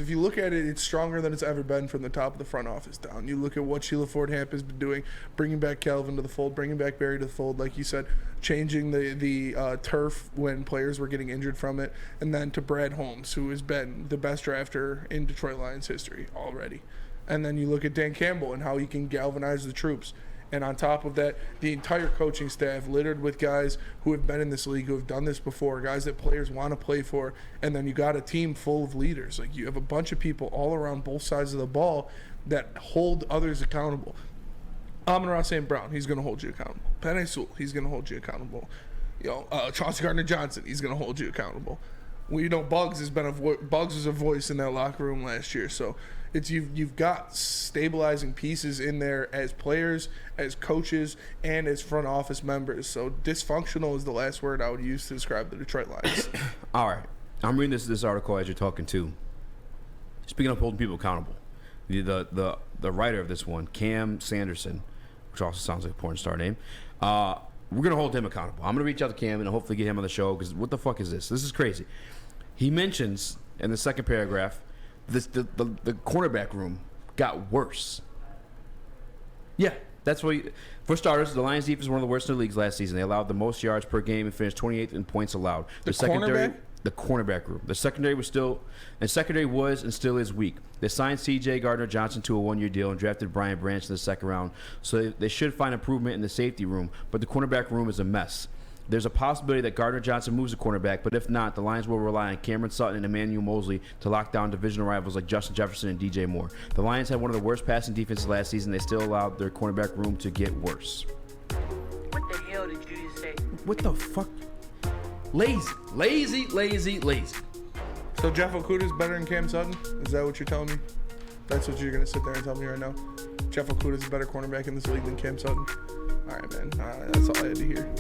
if you look at it, it's stronger than it's ever been from the top of the front office down. You look at what Sheila Ford Hamp has been doing, bringing back Calvin to the fold, bringing back Barry to the fold, like you said, changing the turf when players were getting injured from it, and then to Brad Holmes, who has been the best drafter in Detroit Lions history already. And then you look at Dan Campbell and how he can galvanize the troops. And on top of that, the entire coaching staff littered with guys who have been in this league, who have done this before, guys that players want to play for. And then you got a team full of leaders. Like, you have a bunch of people all around both sides of the ball that hold others accountable. Amon-Ra St. Brown, he's going to hold you accountable. Penei Sewell, he's going to hold you accountable. Chauncey Gardner-Johnson, he's going to hold you accountable. We know Bugs has been Bugs was a voice in that locker room last year. So it's you've got stabilizing pieces in there as players, as coaches, and as front office members. So dysfunctional is the last word I would use to describe the Detroit Lions. All right, I'm reading this article as you're talking too. Speaking of holding people accountable, the writer of this one, Cam Sanderson, which also sounds like a porn star name. We're going to hold him accountable. I'm going to reach out to Cam and hopefully get him on the show, because what the fuck is this? This is crazy. He mentions in the second paragraph the cornerback room got worse. Yeah, that's what. For starters, the Lions defense was one of the worst in the leagues last season. They allowed the most yards per game and finished 28th in points allowed. The cornerback room. The secondary was and still is weak. They signed C.J. Gardner-Johnson to a one-year deal and drafted Brian Branch in the second round, so they should find improvement in the safety room, but the cornerback room is a mess. There's a possibility that Gardner-Johnson moves the cornerback, but if not, the Lions will rely on Cameron Sutton and Emmanuel Mosley to lock down divisional rivals like Justin Jefferson and DJ Moore. The Lions had one of the worst passing defenses last season. They still allowed their cornerback room to get worse. What the hell did you just say? What the fuck? Lazy. So Jeff Okudah's better than Cam Sutton? Is that what you're telling me? That's what you're going to sit there and tell me right now? Jeff Okudah's a better cornerback in this league than Cam Sutton? All right, man. That's all I had to hear.